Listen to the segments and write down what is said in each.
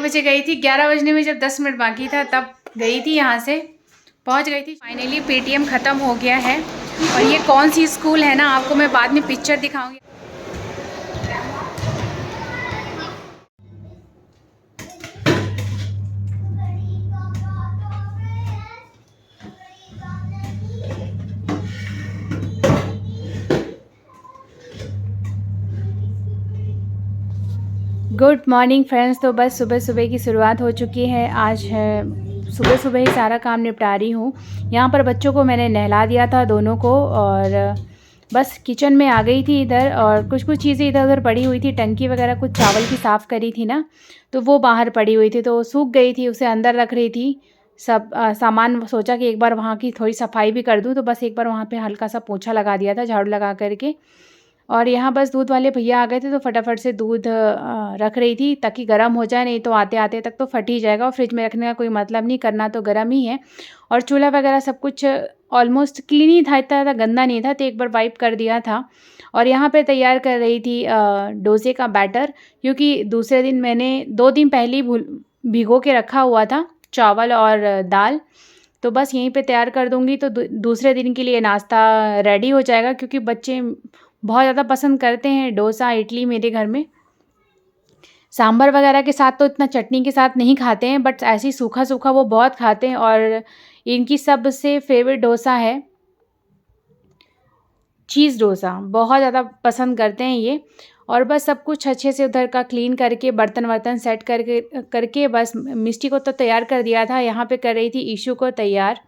बजे गई थी, 11 बजने में जब 10 मिनट बाकी था तब गई थी, यहाँ से पहुँच गई थी। फाइनली पेटीएम ख़त्म हो गया है और ये कौन सी स्कूल है ना, आपको मैं बाद में पिक्चर दिखाऊंगी। Good morning friends. तो बस सुबह सुबह की शुरुआत हो चुकी है। आज है सुबह सुबह ही सारा काम निपटा रही हूँ। यहाँ पर बच्चों को मैंने नहला दिया था दोनों को, और बस किचन में आ गई थी इधर, और कुछ कुछ चीज़ें इधर उधर पड़ी हुई थी। टंकी वगैरह कुछ चावल की साफ़ करी थी ना, तो वो बाहर पड़ी हुई थी, तो सूख गई थी, उसे अंदर रख रही थी सब सामान। सोचा कि एक बार वहाँ की थोड़ी सफाई भी कर दूँ, तो बस एक बार वहाँ पे हल्का सा पोछा लगा दिया था झाड़ू लगा करके। और यहाँ बस दूध वाले भैया आ गए थे, तो फटाफट से दूध रख रही थी ताकि गर्म हो जाए, नहीं तो आते आते तक तो फट ही जाएगा। और फ्रिज में रखने का कोई मतलब नहीं, करना तो गर्म ही है। और चूल्हा वगैरह सब कुछ ऑलमोस्ट क्लीन ही था, इतना गंदा नहीं था, तो एक बार वाइप कर दिया था। और यहाँ पे तैयार कर रही थी डोसे का बैटर, क्योंकि दूसरे दिन मैंने 2 दिन पहले ही भिगो के रखा हुआ था चावल और दाल, तो बस यहीं पे तैयार कर दूंगी, तो दूसरे दिन के लिए नाश्ता रेडी हो जाएगा। क्योंकि बच्चे बहुत ज़्यादा पसंद करते हैं डोसा इडली मेरे घर में। सांभर वगैरह के साथ तो इतना चटनी के साथ नहीं खाते हैं, बट ऐसे ही सूखा सूखा वो बहुत खाते हैं। और इनकी सबसे फेवरेट डोसा है चीज़ डोसा, बहुत ज़्यादा पसंद करते हैं ये। और बस सब कुछ अच्छे से उधर का क्लीन करके बर्तन वर्तन सेट करके बस मिष्टी को तो तैयार कर दिया था। यहाँ पे कर रही थी ईशू को तैयार।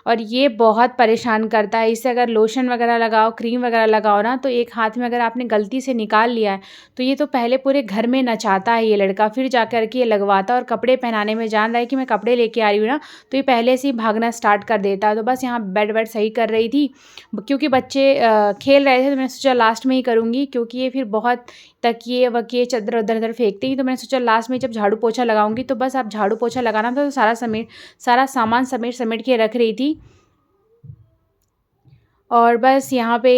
और ये बहुत परेशान करता है, इससे अगर लोशन वगैरह लगाओ, क्रीम वगैरह लगाओ ना, तो एक हाथ में अगर आपने गलती से निकाल लिया है तो ये तो पहले पूरे घर में नचाता है ये लड़का, फिर जा कर के ये लगवाता। और कपड़े पहनाने में जान रहा है कि मैं कपड़े लेके आ रही हूँ ना, तो ये पहले से ही भागना स्टार्ट कर देता है। तो बस यहाँ बेड वेड सही कर रही थी, क्योंकि बच्चे खेल रहे थे, तो मैंने सोचा लास्ट में ही करूँगी, क्योंकि ये फिर बहुत तकिए वकिए चद्दर उधर उधर फेंकते ही। तो मैंने सोचा लास्ट में जब झाड़ू पोछा लगाऊंगी, तो बस अब झाड़ू पोछा लगाना था, तो सारा सामान समेट के रख रही थी। और बस यहाँ पे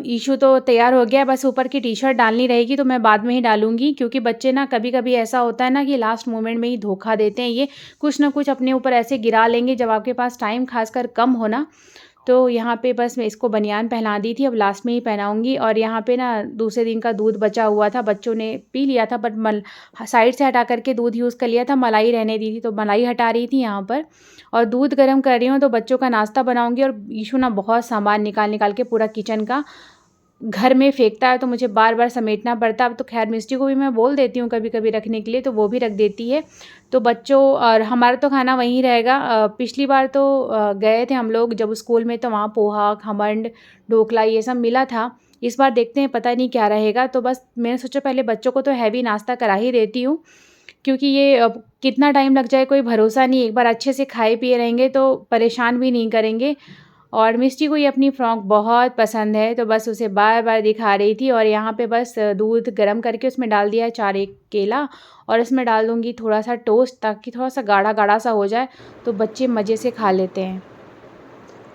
ईशू तो तैयार हो गया, बस ऊपर की टी शर्ट डालनी रहेगी, तो मैं बाद में ही डालूंगी। क्योंकि बच्चे ना कभी कभी ऐसा होता है ना कि लास्ट मोमेंट में ही धोखा देते हैं, ये कुछ ना कुछ अपने ऊपर ऐसे गिरा लेंगे जब आपके पास टाइम खासकर कम होना। तो यहाँ पे बस मैं इसको बनियान पहना दी थी, अब लास्ट में ही पहनाऊंगी। और यहाँ पे ना दूसरे दिन का दूध बचा हुआ था, बच्चों ने पी लिया था, बट साइड से हटा करके दूध यूज़ कर लिया था, मलाई रहने दी थी, तो मलाई हटा रही थी यहाँ पर। और दूध गर्म कर रही हूँ, तो बच्चों का नाश्ता बनाऊंगी। और ईशू ना बहुत सामान निकाल निकाल के पूरा किचन का घर में फेंकता है, तो मुझे बार बार समेटना पड़ता है। अब तो खैर मिस्टी को भी मैं बोल देती हूँ कभी कभी रखने के लिए, तो वो भी रख देती है। तो बच्चों और हमारा तो खाना वहीं रहेगा। पिछली बार तो गए थे हम लोग जब स्कूल में, तो वहाँ पोहा खमंड ढोकला ये सब मिला था। इस बार देखते हैं, पता नहीं क्या रहेगा। तो बस मैंने सोचा पहले बच्चों को तो हैवी नाश्ता करा ही देती हूँ, क्योंकि ये अब कितना टाइम लग जाए कोई भरोसा नहीं। एक बार अच्छे से खाए पिए रहेंगे तो परेशान भी नहीं करेंगे। और मिष्टी को ये अपनी फ्रॉक बहुत पसंद है, तो बस उसे बार बार दिखा रही थी। और यहाँ पे बस दूध गर्म करके उसमें डाल दिया 4 एक केला, और इसमें डाल दूँगी थोड़ा सा टोस्ट, ताकि थोड़ा सा गाढ़ा गाढ़ा सा हो जाए, तो बच्चे मज़े से खा लेते हैं।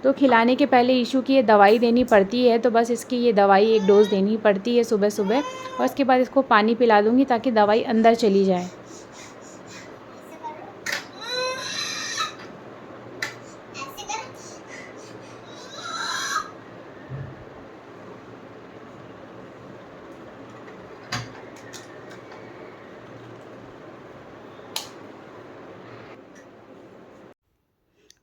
तो खिलाने के पहले ईशू की ये दवाई देनी पड़ती है, तो बस इसकी ये दवाई एक डोज देनी पड़ती है सुबह सुबह। और उसके बाद इसको पानी पिला दूँगी ताकि दवाई अंदर चली जाए।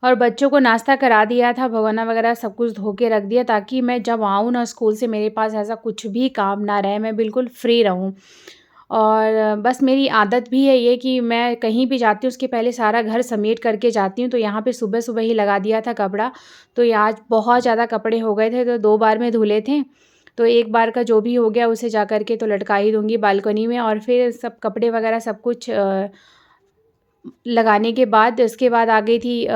और बच्चों को नाश्ता करा दिया था, भगोना वगैरह सब कुछ धो के रख दिया, ताकि मैं जब आऊँ ना स्कूल से मेरे पास ऐसा कुछ भी काम ना रहे, मैं बिल्कुल फ्री रहूँ। और बस मेरी आदत भी है ये कि मैं कहीं भी जाती हूँ उसके पहले सारा घर समेट करके जाती हूँ। तो यहाँ पे सुबह सुबह ही लगा दिया था कपड़ा, तो ये आज बहुत ज़्यादा कपड़े हो गए थे, तो 2 बार में धुले थे। तो एक बार का जो भी हो गया उसे जा कर के तो लटका ही दूँगी बालकनी में। और फिर सब कपड़े वगैरह सब कुछ लगाने के बाद उसके बाद आ गई थी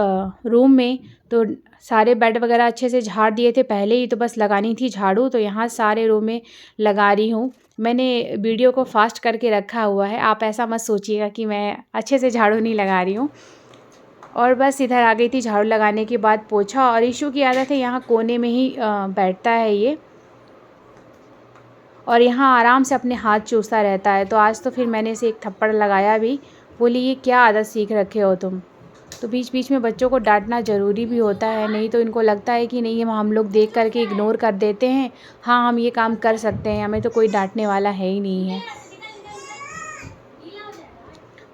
रूम में, तो सारे बेड वगैरह अच्छे से झाड़ दिए थे पहले ही, तो बस लगानी थी झाड़ू। तो यहाँ सारे रूम में लगा रही हूँ। मैंने वीडियो को फास्ट करके रखा हुआ है, आप ऐसा मत सोचिएगा कि मैं अच्छे से झाड़ू नहीं लगा रही हूँ। और बस इधर आ गई थी झाड़ू लगाने के बाद पोछा। और ईशू की आदत है यहाँ कोने में ही बैठता है ये, और यहाँ आराम से अपने हाथ चूसता रहता है। तो आज तो फिर मैंने इसे एक थप्पड़ लगाया भी, बोली ये क्या आदत सीख रखे हो तुम। तो बीच बीच में बच्चों को डांटना ज़रूरी भी होता है, नहीं तो इनको लगता है कि नहीं हम लोग देख करके इग्नोर कर देते हैं, हाँ हम ये काम कर सकते हैं, हमें तो कोई डांटने वाला है ही नहीं है।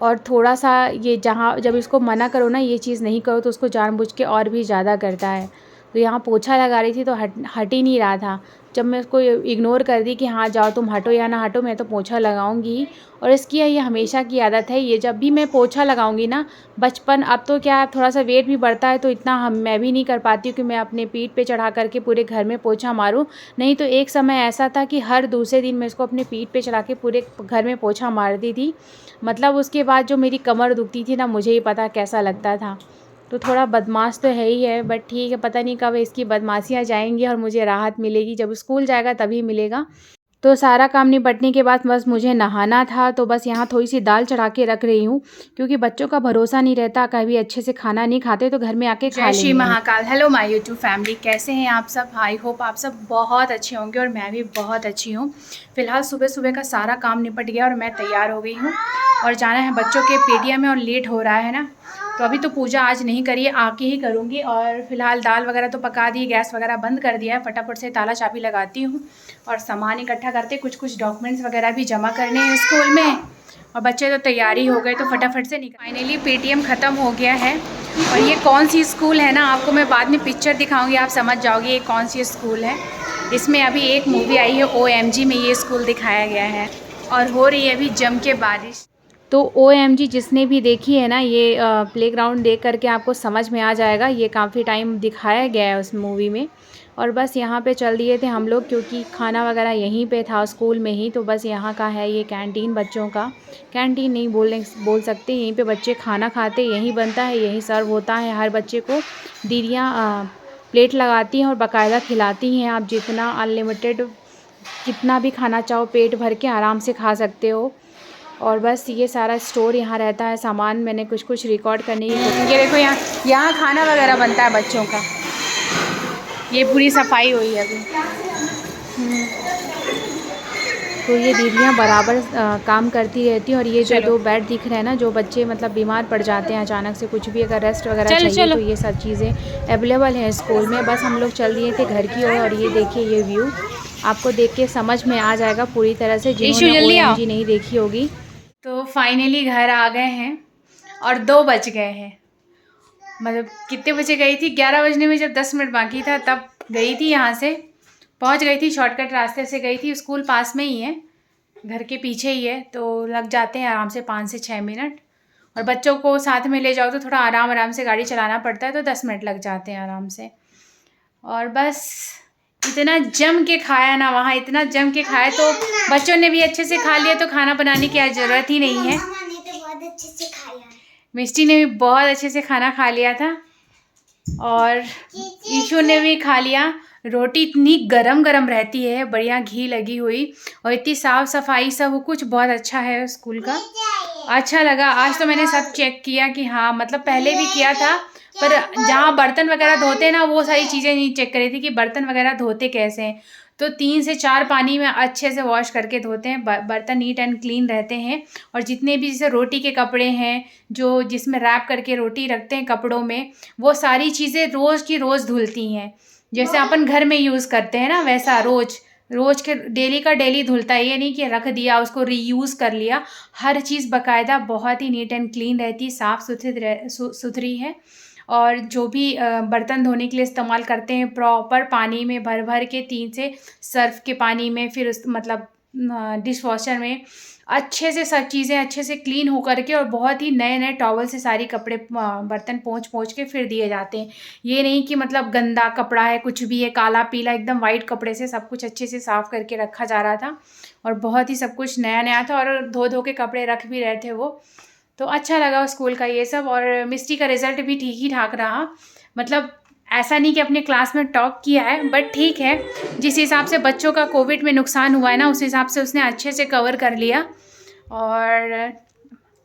और थोड़ा-सा ये जहाँ जब इसको मना करो ना ये चीज़ नहीं करो तो उसको जानबूझ के और भी ज़्यादा करता है। तो यहाँ पोछा लगा रही थी तो हट ही नहीं रहा था। जब मैं उसको इग्नोर कर दी कि हाँ जाओ तुम हटो या ना हटो, मैं तो पोछा लगाऊँगी ही। और इसकी ये हमेशा की आदत है, ये जब भी मैं पोछा लगाऊँगी ना, बचपन अब तो क्या है थोड़ा-सा वेट भी बढ़ता है तो इतना मैं भी नहीं कर पाती हूँ कि मैं अपने पीठ पे चढ़ा कर के पूरे घर में पोछा मारूँ। नहीं तो एक समय ऐसा था कि हर दूसरे दिन मैं इसको अपने पीठ पे चढ़ा के पूरे घर में पोछा मारती थी। मतलब उसके बाद जो मेरी कमर दुखती थी ना, मुझे ही पता कैसा लगता था। तो थोड़ा बदमाश तो है ही है, बट ठीक है, पता नहीं कब इसकी बदमाशियाँ जाएँगी और मुझे राहत मिलेगी, जब स्कूल जाएगा तभी मिलेगा। तो सारा काम निपटने के बाद बस मुझे नहाना था, तो बस यहाँ थोड़ी-सी दाल चढ़ा के रख रही हूँ, क्योंकि बच्चों का भरोसा नहीं रहता, कभी अच्छे से खाना नहीं खाते तो घर में आके खा लेंगे। जय Shri Mahakal. Hello my YouTube family, कैसे हैं आप सब। आई होप आप सब बहुत अच्छे होंगे और मैं भी बहुत अच्छी हूँ। फिलहाल सुबह सुबह का सारा काम निपट गया और मैं तैयार हो गई हूँ और जाना है बच्चों के पेटिया में और लेट हो रहा है ना, तो अभी तो पूजा आज नहीं करी है, आके ही करूँगी। और फिलहाल दाल वगैरह तो पका दी, गैस वगैरह बंद कर दिया है, फटाफट से ताला चाबी लगाती हूँ और सामान इकट्ठा करते, कुछ कुछ डॉक्यूमेंट्स वगैरह भी जमा करने हैं स्कूल में। और बच्चे तो तैयारी हो गए तो फटाफट से निकल। फाइनली पेटीएम ख़त्म हो गया है और ये कौन सी स्कूल है ना, आपको मैं बाद में पिक्चर दिखाऊंगी, आप समझ जाओगे ये कौन सी स्कूल है। इसमें अभी एक मूवी आई है OMG में ये स्कूल दिखाया गया है और हो रही है अभी जम के बारिश। तो OMG जिसने भी देखी है ना, ये प्लेग्राउंड देख करके आपको समझ में आ जाएगा, ये काफ़ी टाइम दिखाया गया है उस मूवी में। और बस यहाँ पे चल दिए थे हम लोग, क्योंकि खाना वगैरह यहीं पे था स्कूल में ही, तो बस यहाँ का है ये कैंटीन बच्चों का। कैंटीन नहीं बोल सकते, यहीं पे बच्चे खाना खाते, यहीं बनता है, यहीं सर्व होता है हर बच्चे को। दीदियाँ प्लेट लगाती हैं और बाकायदा खिलाती हैं, आप जितना अनलिमिटेड कितना भी खाना चाहो पेट भर के आराम से खा सकते हो। और बस ये सारा स्टोर यहाँ रहता है, सामान मैंने कुछ कुछ रिकॉर्ड करने की कोशिश। ये देखो यहाँ खाना वगैरह बनता है बच्चों का, ये पूरी सफाई हुई है अभी। तो ये दीदियाँ बराबर काम करती रहती हैं। और ये जो चलो 2 बेड दिख रहे हैं ना, जो बच्चे मतलब बीमार पड़ जाते हैं अचानक से, कुछ भी अगर रेस्ट वगैरह चाहिए तो ये सब चीज़ें अवेलेबल हैं स्कूल में। बस हम लोग चल दिए थे घर की ओर और ये देखिए ये व्यू आपको देख के समझ में आ जाएगा पूरी तरह से, जिन्होंने OMG नहीं देखी होगी। तो फाइनली घर आ गए हैं और 2 बज गए हैं। मतलब कितने बजे गई थी, 11 बजने में जब 10 मिनट बाकी था तब गई थी, यहाँ से पहुँच गई थी, शॉर्टकट रास्ते से गई थी। स्कूल पास में ही है, घर के पीछे ही है, तो लग जाते हैं आराम से 5 से 6 मिनट। और बच्चों को साथ में ले जाओ तो थोड़ा आराम आराम से गाड़ी चलाना पड़ता है, तो 10 मिनट लग जाते हैं आराम से। और बस इतना जम के खाया ना वहाँ, इतना जम के खाया, तो बच्चों ने भी अच्छे से खा लिया, तो खाना बनाने की आज ज़रूरत ही नहीं है। मिष्टी ने भी बहुत अच्छे से खाना खा लिया था और ईशु ने भी खा लिया। रोटी इतनी गरम गरम रहती है, बढ़िया घी लगी हुई, और इतनी साफ़ सफाई, सब कुछ बहुत अच्छा है स्कूल का। अच्छा लगा। आज तो मैंने सब चेक किया कि हाँ, मतलब पहले भी किया था, पर जहाँ बर्तन वगैरह धोते ना, वो सारी चीज़ें नहीं चेक करी थी कि बर्तन वगैरह धोते कैसे हैं। तो 3 से 4 पानी में अच्छे से वॉश करके धोते हैं, बर्तन नीट एंड क्लीन रहते हैं। और जितने भी जैसे रोटी के कपड़े हैं, जो जिसमें रैप करके रोटी रखते हैं कपड़ों में, वो सारी चीज़ें रोज़ की रोज़ धुलती हैं। जैसे अपन घर में यूज़ करते हैं ना, वैसा रोज़ के डेली का डेली धुलता है। ये नहीं कि रख दिया उसको रीयूज़ कर लिया। हर चीज़ बाकायदा बहुत ही नीट एंड क्लीन रहती, साफ़ सुथरी है। और जो भी बर्तन धोने के लिए इस्तेमाल करते हैं, प्रॉपर पानी में भर भर के, 3 से सर्फ़ के पानी में, फिर उस मतलब डिश वॉशर में अच्छे से सब चीज़ें अच्छे से क्लीन हो करके, और बहुत ही नए नए टॉवल से सारी कपड़े बर्तन पोंछ के फिर दिए जाते हैं। ये नहीं कि मतलब गंदा कपड़ा है, कुछ भी है, काला पीला, एकदम वाइट कपड़े से सब कुछ अच्छे से साफ़ करके रखा जा रहा था। और बहुत ही सब कुछ नया नया था, और धो धो के कपड़े रख भी रहे थे वो। तो अच्छा लगा स्कूल का ये सब। और मिस्टी का रिज़ल्ट भी ठीक ही ठाक रहा। मतलब ऐसा नहीं कि अपने क्लास में टॉप किया है, बट ठीक है, जिस हिसाब से बच्चों का कोविड में नुकसान हुआ है ना, उस हिसाब से उसने अच्छे से कवर कर लिया। और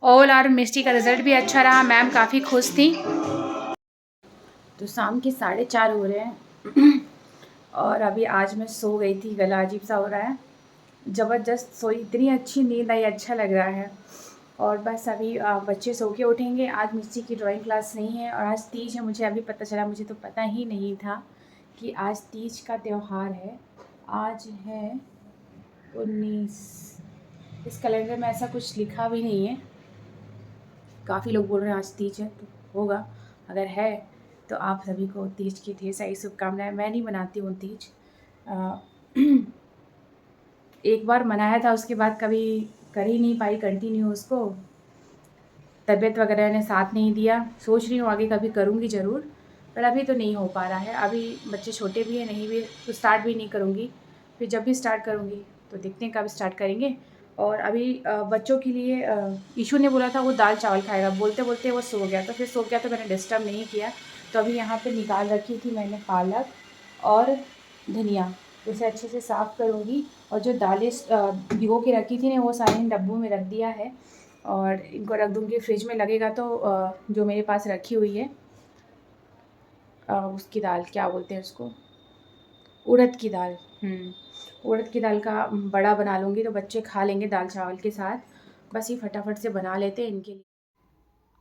ऑल आर मिस्टी का रिज़ल्ट भी अच्छा रहा, मैम काफ़ी खुश थी। तो शाम के 4:30 हो रहे हैं और अभी आज मैं सो गई थी, गला अजीब सा हो रहा है, ज़बरदस्त सोई, इतनी अच्छी नींद आई, अच्छा लग रहा है। और बस अभी बच्चे सो के उठेंगे। आज मिस्टी की ड्राइंग क्लास नहीं है और आज तीज है। मुझे अभी पता चला, मुझे तो पता ही नहीं था कि आज तीज का त्यौहार है। आज है 19। इस कैलेंडर में ऐसा कुछ लिखा भी नहीं है। काफ़ी लोग बोल रहे हैं आज तीज है, तो होगा। अगर है तो आप सभी को तीज की ढेर सारी शुभकामनाएं। मैं नहीं मनाती हूँ तीज। एक बार मनाया था, उसके बाद कभी कर ही नहीं पाई कंटिन्यू उसको। तबीयत वगैरह ने साथ नहीं दिया। सोच रही हूँ आगे कभी करूँगी ज़रूर, पर अभी तो नहीं हो पा रहा है। अभी बच्चे छोटे भी हैं, नहीं भी तो स्टार्ट भी नहीं करूँगी। फिर जब भी स्टार्ट करूँगी तो देखते हैं कब स्टार्ट करेंगे। और अभी बच्चों के लिए ईशू ने बोला था वो दाल चावल खाएगा। बोलते बोलते वो सो गया, तो फिर सो गया तो मैंने डिस्टर्ब नहीं किया। तो अभी यहाँ पे निकाल रखी थी मैंने पालक और धनिया। उसे अच्छे से साफ़ करूँगी। और जो दालें भिगो के रखी थी ना, वो सारे डब्बों में रख दिया है और इनको रख दूँगी फ्रिज में। लगेगा तो जो मेरे पास रखी हुई है उसकी दाल, क्या बोलते हैं उसको, उड़द की दाल। उड़द की दाल का बड़ा बना लूँगी तो बच्चे खा लेंगे दाल चावल के साथ। बस ये फटाफट से बना लेते हैं इनके लिए।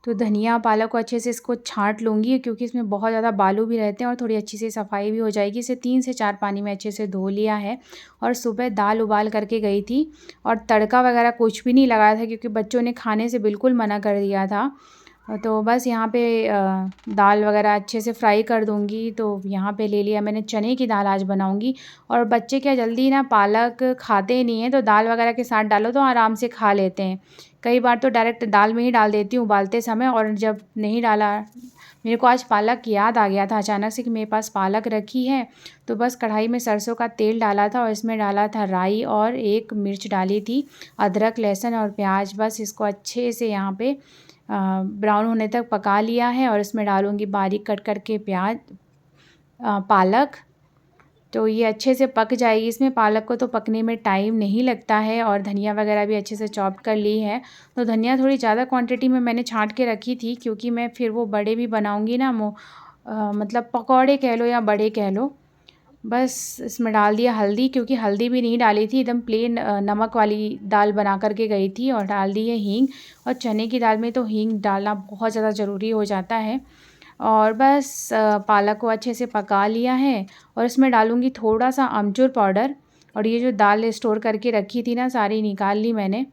तो धनिया पालक को अच्छे से इसको छाँट लूँगी, क्योंकि इसमें बहुत ज़्यादा बालू भी रहते हैं और थोड़ी अच्छी सी सफाई भी हो जाएगी। इसे 3 से 4 पानी में अच्छे से धो लिया है। और सुबह दाल उबाल करके गई थी और तड़का वगैरह कुछ भी नहीं लगाया था, क्योंकि बच्चों ने खाने से बिल्कुल मना कर दिया था। तो बस यहाँ पे दाल वगैरह अच्छे से फ्राई कर दूँगी। तो यहाँ पे ले लिया मैंने चने की दाल, आज बनाऊँगी। और बच्चे क्या जल्दी ना पालक खाते नहीं हैं, तो दाल वगैरह के साथ डालो तो आराम से खा लेते हैं। कई बार तो डायरेक्ट दाल में ही डाल देती हूँ उबालते समय, और जब नहीं डाला, मेरे को आज पालक याद आ गया था अचानक से कि मेरे पास पालक रखी है। तो बस कढ़ाई में सरसों का तेल डाला था और इसमें डाला था राई और 1 मिर्च डाली थी, अदरक लहसुन और प्याज। बस इसको अच्छे से यहाँ पे ब्राउन होने तक पका लिया है। और इसमें डालूँगी बारीक कट करके प्याज, पालक। तो ये अच्छे से पक जाएगी। इसमें पालक को तो पकने में टाइम नहीं लगता है। और धनिया वगैरह भी अच्छे से चॉप कर ली है। तो धनिया थोड़ी ज़्यादा क्वांटिटी में मैंने छांट के रखी थी, क्योंकि मैं फिर वो बड़े भी बनाऊँगी ना, मतलब पकौड़े कह लो या बड़े कह लो। बस इसमें डाल दिया हल्दी, क्योंकि हल्दी भी नहीं डाली थी, एकदम प्लेन नमक वाली दाल बना करके गई थी। और डाल दी है हींग। और चने की दाल में तो हींग डालना बहुत ज़्यादा ज़रूरी हो जाता है। और बस पालक को अच्छे से पका लिया है। और इसमें डालूँगी थोड़ा सा अमचूर पाउडर। और ये जो दाल स्टोर करके रखी थी ना, सारी निकाल ली मैंने।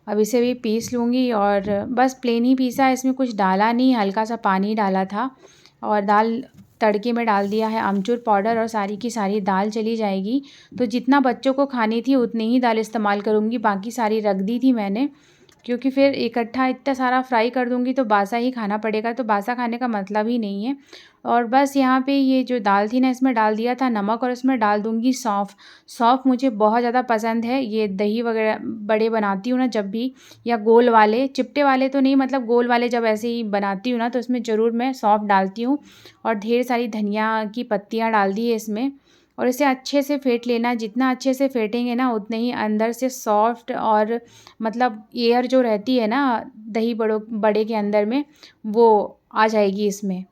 अब इसे भी पीस लूँगी। और बस प्लेन ही पीसा है, इसमें कुछ डाला नहीं, हल्का सा पानी डाला था। और दाल तड़के में डाल दिया है अमचूर पाउडर, और सारी की सारी दाल चली जाएगी। तो जितना बच्चों को खानी थी उतनी ही दाल इस्तेमाल करूँगी, बाकी सारी रख दी थी मैंने। क्योंकि फिर इकट्ठा इतना सारा फ्राई कर दूँगी तो बासा ही खाना पड़ेगा, तो बासा खाने का मतलब ही नहीं है। और बस यहाँ पे ये जो दाल थी ना, इसमें डाल दिया था नमक। और इसमें डाल दूँगी सौंफ। सौंफ मुझे बहुत ज़्यादा पसंद है। ये दही वगैरह बड़े बनाती हूँ ना जब भी, या गोल वाले, चिपटे वाले तो नहीं, मतलब गोल वाले जब ऐसे ही बनाती हूँ ना, तो इसमें ज़रूर मैं सौंफ डालती हूँ। और ढेर सारी धनिया की पत्तियाँ डाल दी है इसमें। और इसे अच्छे से फेंट लेना। जितना अच्छे से फेंटेंगे ना, उतने ही अंदर से सॉफ्ट, और मतलब एयर जो रहती है ना दही बड़े के अंदर में, वो आ जाएगी इसमें।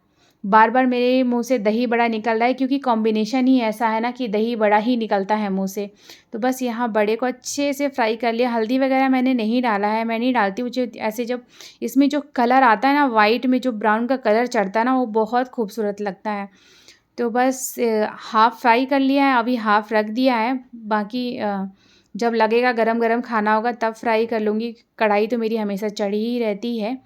बार बार मेरे मुंह से दही बड़ा निकल रहा है, क्योंकि कॉम्बिनेशन ही ऐसा है ना कि दही बड़ा ही निकलता है मुंह से। तो बस यहाँ बड़े को अच्छे से फ्राई कर लिया। हल्दी वगैरह मैंने नहीं डाला है, मैं नहीं डालती। मुझे ऐसे जब इसमें जो कलर आता है ना, वाइट में जो ब्राउन का कलर चढ़ता है ना, वो बहुत खूबसूरत लगता है। तो बस हाफ़ फ्राई कर लिया है, अभी हाफ़ रख दिया है। बाकी जब लगेगा गरम गरम खाना होगा तब फ्राई कर लूँगी। कढ़ाई तो मेरी हमेशा चढ़ी ही रहती है।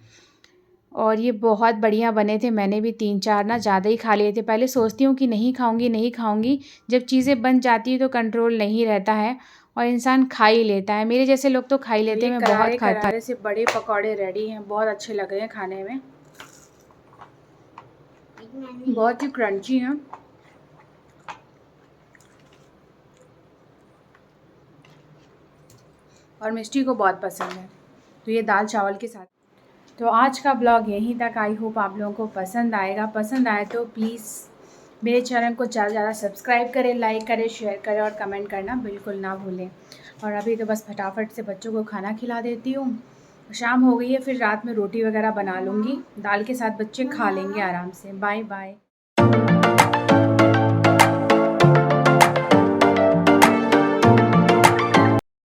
और ये बहुत बढ़िया बने थे। मैंने भी 3-4 ना ज़्यादा ही खा लिए थे। पहले सोचती हूँ कि नहीं खाऊँगी, नहीं खाऊँगी। जब चीज़ें बन जाती हैं तो कंट्रोल नहीं रहता है और इंसान खा ही लेता है। मेरे जैसे लोग तो खा ही लेते हैं, मैं बहुत खाती हूँ। करारे से बड़े पकौड़े रेडी हैं, बहुत अच्छे लग रहे हैं खाने में, बहुत ही क्रंची हैं। और मिष्टी को बहुत पसंद है, तो ये दाल चावल के साथ। तो आज का ब्लॉग यहीं तक। आई होप आप लोगों को पसंद आएगा। पसंद आए तो प्लीज़ मेरे चैनल को ज़्यादा से ज़्यादा सब्सक्राइब करें, लाइक करें, शेयर करें और कमेंट करना बिल्कुल ना भूलें। और अभी तो बस फटाफट से बच्चों को खाना खिला देती हूँ। शाम हो गई है, फिर रात में रोटी वगैरह बना लूँगी। दाल के साथ बच्चे खा लेंगे आराम से। Bye bye.